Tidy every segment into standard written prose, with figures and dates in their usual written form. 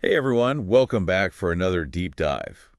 Hey everyone, welcome back for another deep dive.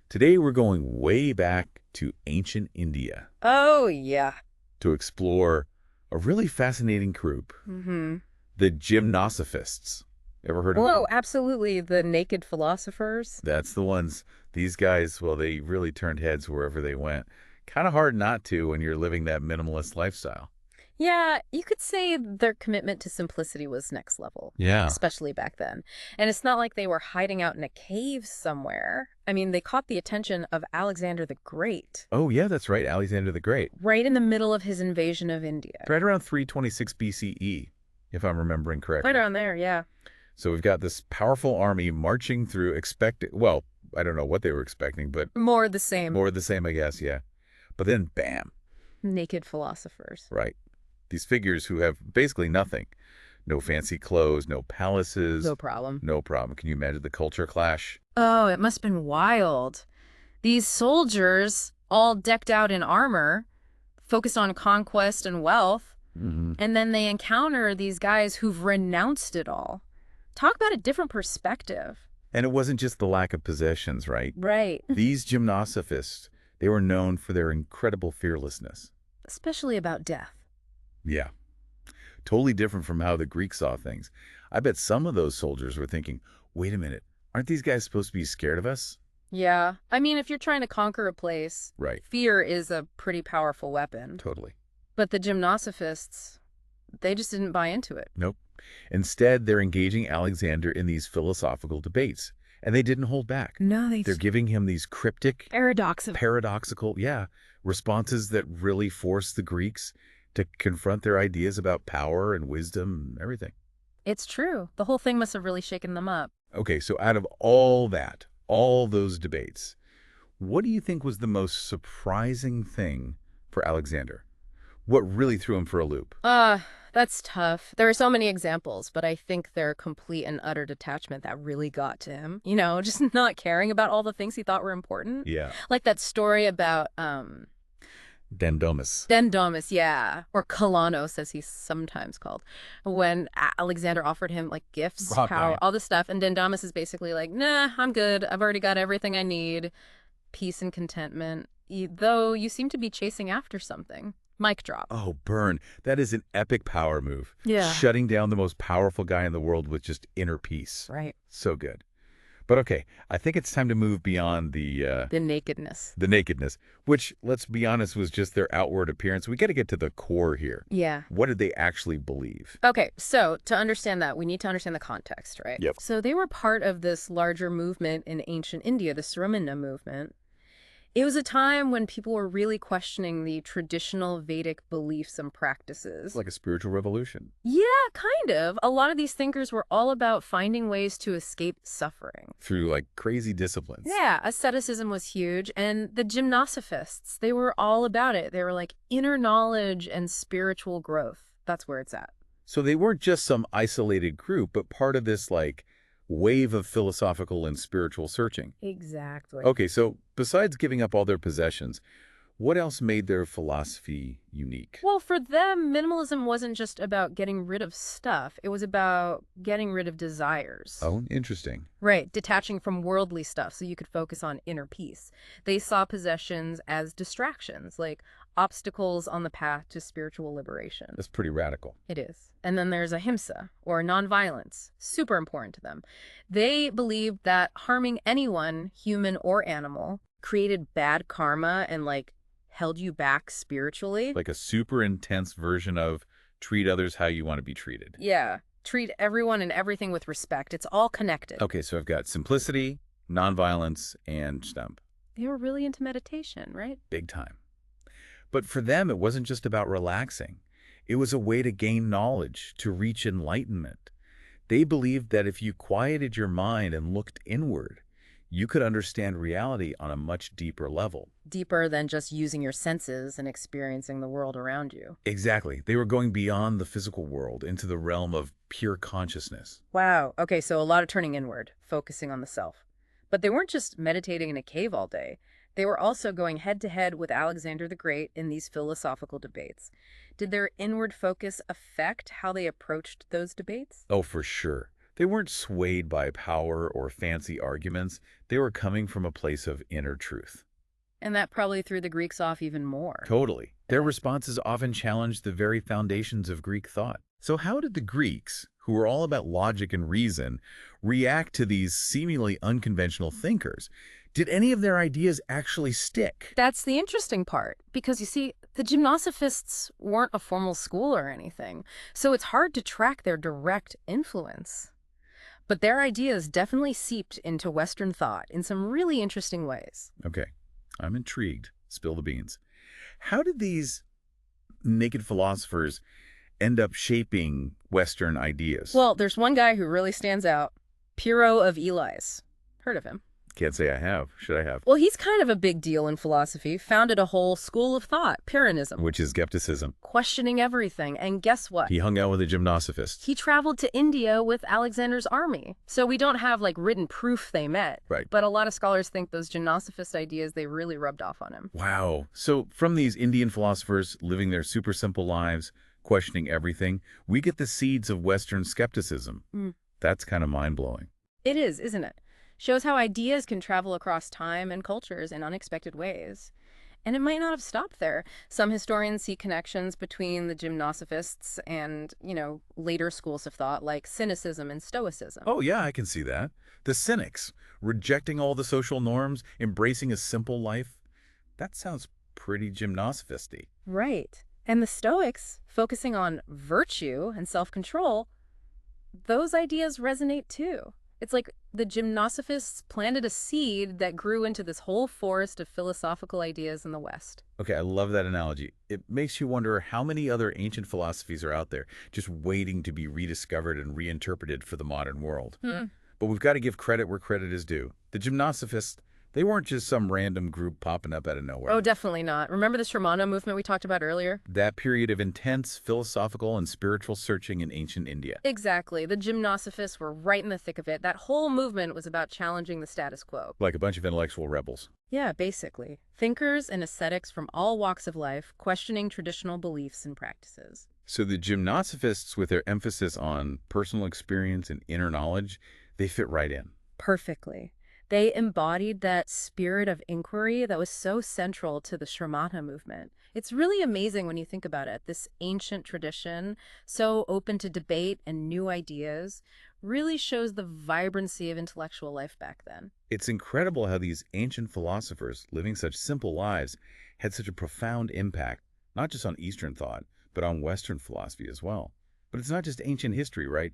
Today we're going way back to ancient India Oh, yeah. to explore a really fascinating group, Mm-hmm. the Gymnosophists. Ever heard of Oh, them? absolutely. The naked philosophers. That's the ones. These guys, well, they really turned heads wherever they went. Kind of hard not to when you're living that minimalist lifestyle. Yeah, you could say their commitment to simplicity was next level, Yeah. especially back then. And it's not like they were hiding out in a cave somewhere. I mean, they caught the attention of Alexander the Great Oh, yeah, that's right, Alexander the Great. right in the middle of his invasion of India. Right around 326 BCE, if I'm remembering Right correctly. around there, yeah. So we've got this powerful army marching through well, I don't know what they were expecting, but More the same. more of the same, I guess, yeah. But then, bam, Naked philosophers. right. These figures who have basically nothing. No fancy clothes, no palaces, No problem. no problem. Can you imagine the culture clash? Oh, it must have been wild. These soldiers, all decked out in armor, focused on conquest and wealth, Hmm. and then they encounter these guys who've renounced it all. Talk about a different perspective. And it wasn't just the lack of possessions, right? Right. These gymnosophists, they were known for their incredible fearlessness. Especially about death. Yeah, totally different from how the Greeks saw things. I bet some of those soldiers were thinking, wait a minute, aren't these guys supposed to be scared of us? Yeah. I mean, if you're trying to conquer a place, Right, fear is a pretty powerful weapon. totally. But the Gymnosophists, they just didn't buy into it. Nope. Instead, they're engaging Alexander in these philosophical debates, and they didn't hold back. No, They're giving him these cryptic, paradoxical. paradoxical, yeah, responses that really force the Greeks to confront their ideas about power and wisdom and everything. It's true. The whole thing must have really shaken them up. Okay, so out of all that, all those debates, what do you think was the most surprising thing for Alexander? What really threw him for a loop? Uh, that's tough. There are so many examples, but I think their complete and utter detachment that really got to him. You know, just not caring about all the things he thought were important. Yeah, Like that story about Dandomus. Dendomus, yeah, or Kalanos as he's sometimes called, when Alexander offered him like gifts, Rock power, Band. all this stuff, and Dendomus is basically like, "Nah, I'm good. I've already got everything I need. Peace and contentment." Though you seem to be chasing after something. Mic drop. Oh, burn. That is an epic power move. Yeah. Shutting down the most powerful guy in the world with just inner peace. Right. So good. But okay, I think it's time to move beyond The nakedness. the nakedness, which, let's be honest, was just their outward appearance. We got to get to the core here. Yeah. What did they actually believe? Okay, so to understand that, we need to understand the context, right? Yep. So they were part of this larger movement in ancient India, the Sramana movement. It was a time when people were really questioning the traditional Vedic beliefs and practices. Like a spiritual revolution. Yeah, kind of. A lot of these thinkers were all about finding ways to escape suffering. Through like crazy disciplines. Yeah, asceticism was huge. And the Gymnosophists, they were all about it. They were like inner knowledge and spiritual growth. That's where it's at. So they weren't just some isolated group, but part of this like wave of philosophical and spiritual searching. Exactly. Okay, so besides giving up all their possessions, what else made their philosophy unique? Well, for them, minimalism wasn't just about getting rid of stuff. It was about getting rid of desires. Oh, interesting. Right, detaching from worldly stuff so you could focus on inner peace. They saw possessions as distractions, like obstacles on the path to spiritual liberation. That's pretty radical. It is. And then there's ahimsa, or nonviolence, super important to them. They believed that harming anyone, human or animal, created bad karma and like held you back spiritually. Like a super intense version of treat others how you want to be treated. Yeah, treat everyone and everything with respect. It's all connected. Okay, so I've got simplicity, nonviolence, and stump. They were really into meditation, right? Big time. But for them, it wasn't just about relaxing. It was a way to gain knowledge, to reach enlightenment. They believed that if you quieted your mind and looked inward, you could understand reality on a much deeper level. Deeper than just using your senses and experiencing the world around you. Exactly. They were going beyond the physical world into the realm of pure consciousness. Wow. Okay, so a lot of turning inward, focusing on the self. But they weren't just meditating in a cave all day. They were also going head to head with Alexander the Great in these philosophical debates. Did their inward focus affect how they approached those debates? Oh, for sure. They weren't swayed by power or fancy arguments. They were coming from a place of inner truth. And that probably threw the Greeks off even more. Totally. Their responses often challenged the very foundations of Greek thought. So how did the Greeks, who were all about logic and reason, react to these seemingly unconventional thinkers? Did any of their ideas actually stick? That's the interesting part, because you see, the Gymnosophists weren't a formal school or anything, so it's hard to track their direct influence. But their ideas definitely seeped into Western thought in some really interesting ways. Okay, I'm intrigued. Spill the beans. How did these naked philosophers end up shaping Western ideas? Well, there's one guy who really stands out, Pyrrho of Elais. Heard of him? Can't say I have. Should I have? Well, he's kind of a big deal in philosophy, founded a whole school of thought, Pyrrhonism, Which is skepticism. questioning everything. And guess what? He hung out with the Gymnosophists. He traveled to India with Alexander's army. So we don't have like written proof they met. Right. But a lot of scholars think those Gymnosophist ideas, they really rubbed off on him. Wow. So from these Indian philosophers living their super simple lives, questioning everything, we get the seeds of Western skepticism. That's kind of mind-blowing. It is, isn't it? Shows how ideas can travel across time and cultures in unexpected ways. And it might not have stopped there. Some historians see connections between the Gymnosophists and, later schools of thought like cynicism and stoicism. Oh, yeah, I can see that. The cynics, rejecting all the social norms, embracing a simple life. That sounds pretty Gymnosophisty. Right. And the Stoics, focusing on virtue and self-control, those ideas resonate too. It's like the Gymnosophists planted a seed that grew into this whole forest of philosophical ideas in the West. Okay, I love that analogy. It makes you wonder how many other ancient philosophies are out there just waiting to be rediscovered and reinterpreted for the modern world. But we've got to give credit where credit is due. The Gymnosophists, they weren't just some random group popping up out of nowhere. Oh, definitely not. Remember the Shramana movement we talked about earlier? That period of intense philosophical and spiritual searching in ancient India. Exactly. The Gymnosophists were right in the thick of it. That whole movement was about challenging the status quo. Like a bunch of intellectual rebels. Yeah, basically. Thinkers and ascetics from all walks of life, questioning traditional beliefs and practices. So the Gymnosophists, with their emphasis on personal experience and inner knowledge, they fit right in. Perfectly. They embodied that spirit of inquiry that was so central to the Shramana movement. It's really amazing when you think about it. This ancient tradition, so open to debate and new ideas, really shows the vibrancy of intellectual life back then. It's incredible how these ancient philosophers, living such simple lives, had such a profound impact, not just on Eastern thought, but on Western philosophy as well. But it's not just ancient history, right?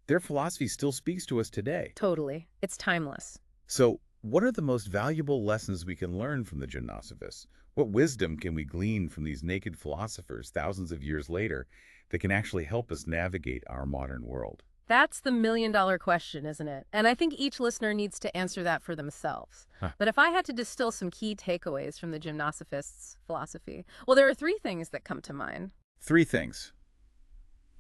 Their philosophy still speaks to us today. Totally. It's timeless. So, what are the most valuable lessons we can learn from the Gymnosophists? What wisdom can we glean from these naked philosophers thousands of years later that can actually help us navigate our modern world? That's the million-dollar question, isn't it? And I think each listener needs to answer that for themselves. But if I had to distill some key takeaways from the Gymnosophists' philosophy, well, there are three things that come to mind. 3 things.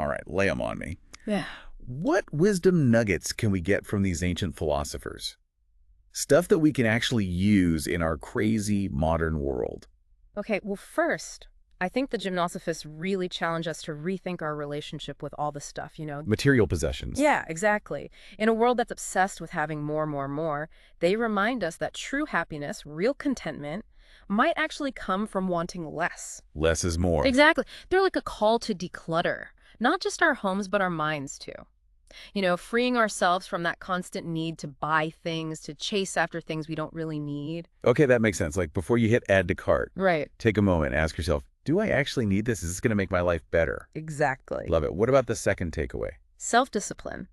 All right, lay them on me. Yeah. What wisdom nuggets can we get from these ancient philosophers? Stuff that we can actually use in our crazy modern world. Okay, well, first, I think the Gymnosophists really challenge us to rethink our relationship with all the stuff, Material possessions. Yeah, exactly. In a world that's obsessed with having more, they remind us that true happiness, real contentment, might actually come from wanting less. Less is more. Exactly. They're like a call to declutter, not just our homes, but our minds too. Freeing ourselves from that constant need to buy things, to chase after things we don't really need. Okay, that makes sense. Like before you hit add to cart, Right. take a moment, ask yourself, do I actually need this? Is this going to make my life better? Exactly. Love it. What about the second takeaway? Self-discipline.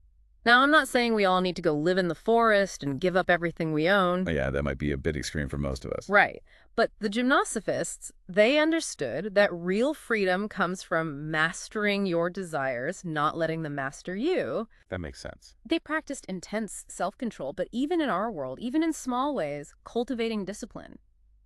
Now, I'm not saying we all need to go live in the forest and give up everything we own. Oh, yeah, that might be a bit extreme for most of us. Right. But the Gymnosophists, they understood that real freedom comes from mastering your desires, not letting them master you. That makes sense. They practiced intense self-control, but even in our world, even in small ways, cultivating discipline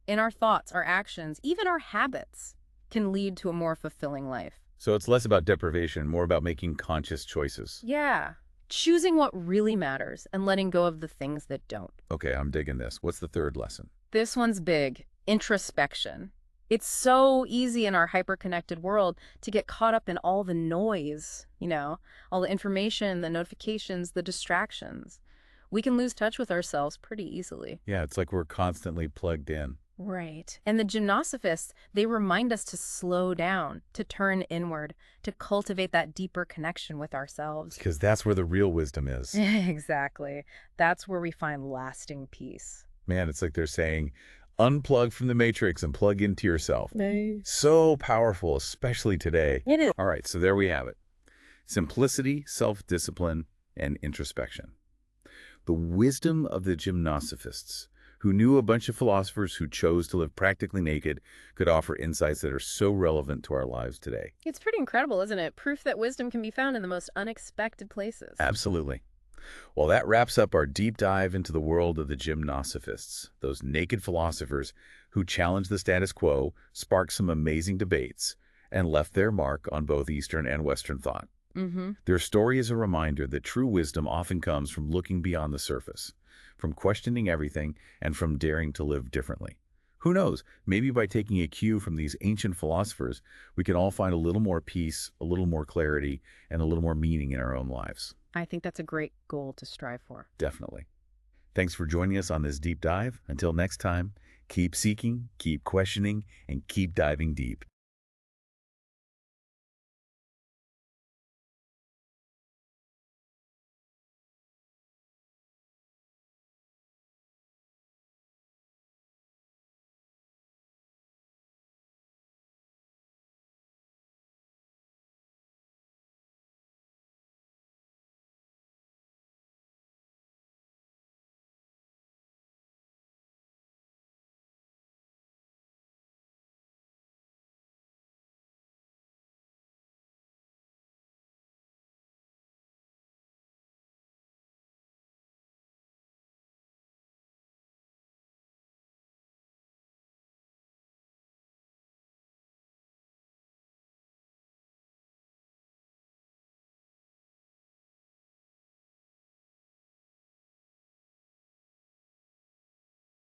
in our thoughts, our actions, even our habits can lead to a more fulfilling life. So it's less about deprivation, more about making conscious choices. Yeah. Choosing what really matters and letting go of the things that don't. Okay, I'm digging this. What's the third lesson? This one's big. Introspection. It's so easy in our hyper-connected world to get caught up in all the noise, all the information, the notifications, the distractions. We can lose touch with ourselves pretty easily. Yeah, it's like we're constantly plugged in. Right. And the Gymnosophists, they remind us to slow down, to turn inward, to cultivate that deeper connection with ourselves. Because that's where the real wisdom is. Exactly. That's where we find lasting peace. Man, it's like they're saying, unplug from the matrix and plug into yourself. Nice. So powerful, especially today. It is. All right, so there we have it. Simplicity, self-discipline, and introspection. The wisdom of the Gymnosophists, who knew a bunch of philosophers who chose to live practically naked, could offer insights that are so relevant to our lives today. It's pretty incredible, isn't it? Proof that wisdom can be found in the most unexpected places. Absolutely. Well, that wraps up our deep dive into the world of the Gymnosophists, those naked philosophers who challenged the status quo, sparked some amazing debates, and left their mark on both Eastern and Western thought. Mm-hmm. Their story is a reminder that true wisdom often comes from looking beyond the surface, from questioning everything, and from daring to live differently. Who knows, maybe by taking a cue from these ancient philosophers, we can all find a little more peace, a little more clarity, and a little more meaning in our own lives. I think that's a great goal to strive for. Definitely. Thanks for joining us on this deep dive. Until next time, keep seeking, keep questioning, and keep diving deep.